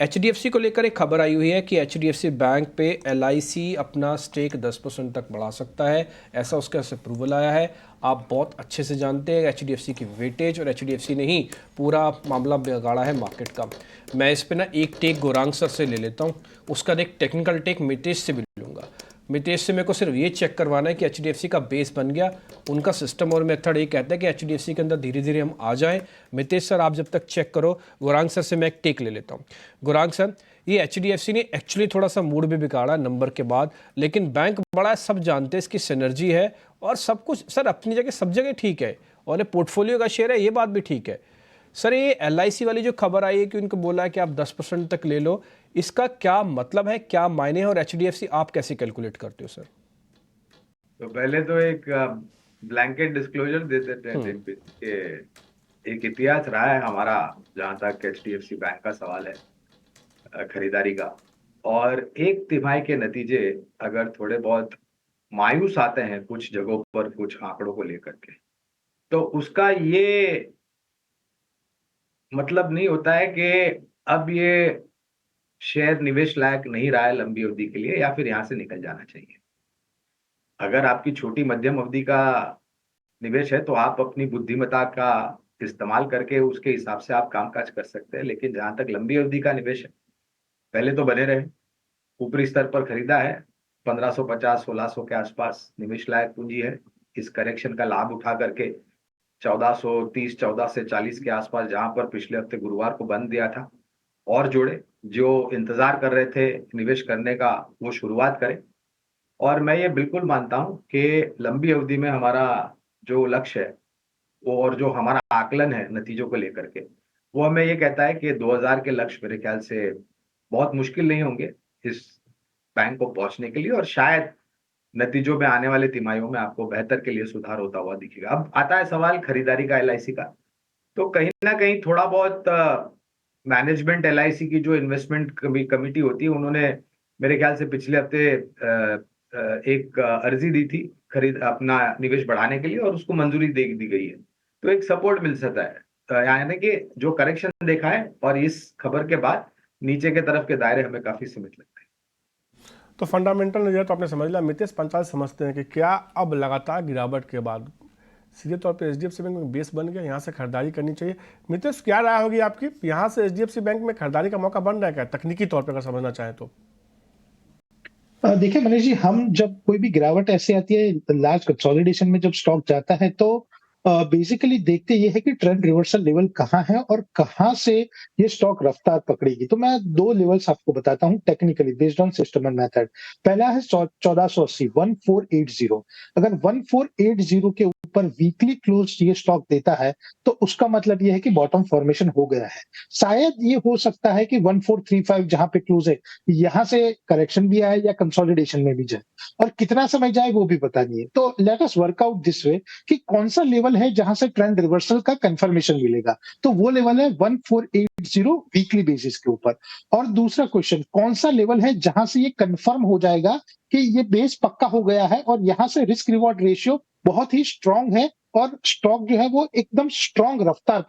HDFC को लेकर एक खबर आई हुई है कि एचडीएफसी बैंक पे एलआईसी अपना स्टेक 10% तक बढ़ा सकता है। ऐसा उसका अप्रूवल आया है। आप बहुत अच्छे से जानते हैं एचडीएफसी की वेटेज, और एचडीएफसी ने ही पूरा मामला बिगाड़ा है मार्केट का। मैं इस पे ना एक टेक गौरांग सर से ले लेता हूँ, उसका एक टेक्निकल टेक मितेश से भी लूँगा। मितेश से मेरे को सिर्फ ये चेक करवाना है कि एचडीएफसी का बेस बन गया, उनका सिस्टम और मेथड ये कहता है कि एचडीएफसी के अंदर धीरे धीरे हम आ जाएं। मितेश सर, आप जब तक चेक करो, गौरांग सर से मैं एक टेक ले लेता हूँ। गौरांग सर, ये एचडीएफसी ने एक्चुअली थोड़ा सा मूड भी बिगाड़ा नंबर के बाद, लेकिन बैंक बड़ा है, सब जानते हैं इसकी सिनर्जी है और सब कुछ सर अपनी जगह, सब जगह ठीक है, और ये पोर्टफोलियो का शेयर है, ये बात भी ठीक है। सर ये एलआईसी वाली जो खबर आई है कि उनको बोला है कि आप 10% तक ले लो, इसका क्या मतलब है, क्या मायने हैं, और एचडीएफसी आप कैसे कैलकुलेट करते हो सर? तो पहले तो एक ब्लैंकेट डिस्क्लोजर दे देते हैं दिन पे कि एक इतिहास रहा है हमारा, जहां तक एचडीएफसी बैंक का सवाल है खरीदारी का। और एक तिमाही के नतीजे अगर थोड़े बहुत मायूस आते हैं कुछ जगहों पर कुछ आंकड़ों को लेकर के, तो उसका ये मतलब नहीं होता है कि अब ये शेयर निवेश लायक नहीं रहा है लंबी अवधि के लिए, या फिर यहां से निकल जाना चाहिए। अगर आपकी छोटी मध्यम अवधि का निवेश है तो आप अपनी बुद्धिमत्ता का इस्तेमाल करके उसके हिसाब से आप कामकाज कर सकते हैं। लेकिन जहां तक लंबी अवधि का निवेश है, पहले तो बने रहे, ऊपरी स्तर पर खरीदा है, 1550 1600 के आसपास निवेश लायक पूंजी है। इस करेक्शन का लाभ उठा करके 1430 14 से 40 के आसपास, जहां पर पिछले हफ्ते गुरुवार को बंद दिया था, और जोड़े जो इंतजार कर रहे थे निवेश करने का, वो शुरुआत करें। और मैं ये बिल्कुल मानता हूं कि लंबी अवधि में हमारा जो लक्ष्य है वो, और जो हमारा आकलन है नतीजों को लेकर के, वो हमें ये कहता है कि 2000 के लक्ष्य मेरे ख्याल से बहुत मुश्किल नहीं होंगे इस बैंक को पहुंचने के लिए। और शायद नतीजों में आने वाले तिमाहियों में आपको बेहतर के लिए सुधार होता हुआ दिखेगा। अब आता है सवाल खरीदारी का एलआईसी का। तो कहीं ना कहीं थोड़ा बहुत मैनेजमेंट एलआईसी की जो इन्वेस्टमेंट कमिटी होती है, उन्होंने मेरे ख्याल से पिछले हफ्ते एक अर्जी दी थी खरीद अपना निवेश बढ़ाने के लिए, और उसको मंजूरी दे दी गई है। तो एक सपोर्ट मिल सकता है। यानी कि जो करेक्शन देखा है और इस खबर के बाद नीचे के तरफ के दायरे हमें काफी सीमित लगते हैं। तो फंडामेंटल नजरिया तो आपने समझ लिया। मितेश पंचाल समझते हैं कि क्या अब लगातार गिरावट के बाद सीधे तौर पे एचडीएफसी बैंक में बेस बन गया, यहाँ से खरीदारी करनी चाहिए? मितेश, क्या राय होगी आपकी, यहाँ से एचडीएफसी बैंक में खरीदारी का मौका बन रहा है क्या, तकनीकी तौर पर अगर समझना चाहें तो? देखिए मनीष जी, हम जब कोई भी गिरावट ऐसी आती है, लार्ज कंसोलिडेशन में जब स्टॉक जाता है, तो बेसिकली देखते ये है कि ट्रेंड रिवर्सल लेवल कहाँ है और कहाँ से ये स्टॉक रफ्तार पकड़ेगी। तो मैं दो लेवल्स आपको बताता हूँ technically based on system and method. पहला है 1480, 1480। अगर 1480 के ऊपर वीकली क्लोज ये स्टॉक देता है, तो उसका मतलब ये है कि बॉटम फॉर्मेशन हो गया है। शायद ये हो सकता है कि 1435 जहां पे क्लोज है, यहां से करेक्शन भी आए या कंसोलिडेशन में भी जाए, और कितना समय जाए वो भी पता नहीं है। तो let us work out this way कि कौन सा लेवल है जहां से ट्रेंड रिवर्सल का कंफर्मेशन मिलेगा। तो वो लेवल है 1480 वीकली बेसिस के ऊपर। और दूसरा क्वेश्चन, कौन सा लेवल है जहां से ये कंफर्म हो जाएगा कि ये बेस पक्का हो गया है और यहां से रिस्क रिवॉर्ड रेशियो बहुत ही स्ट्रांग है और स्टॉक जो है वो एकदम स्ट्रांग रफ्तार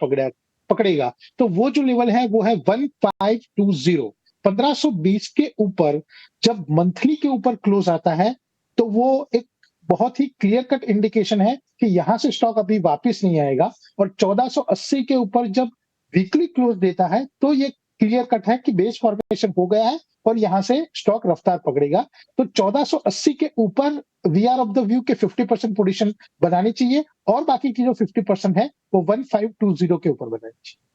पकड़ेगा। तो वो जो लेवल है वो है 1520। 1520 के ऊपर जब मंथली के ऊपर क्लोज आता है, तो वो एक बहुत ही क्लियर कट इंडिकेशन है कि यहां से स्टॉक अभी वापस नहीं आएगा। और 1480 के ऊपर जब वीकली क्लोज देता है, तो ये क्लियर कट है कि बेस फॉर्मेशन हो गया है और यहां से स्टॉक रफ्तार पकड़ेगा। तो 1480 के ऊपर we are of the view के 50% पोजीशन बनानी चाहिए, और बाकी की जो 50% है वो 1520 के ऊपर बनानी चाहिए।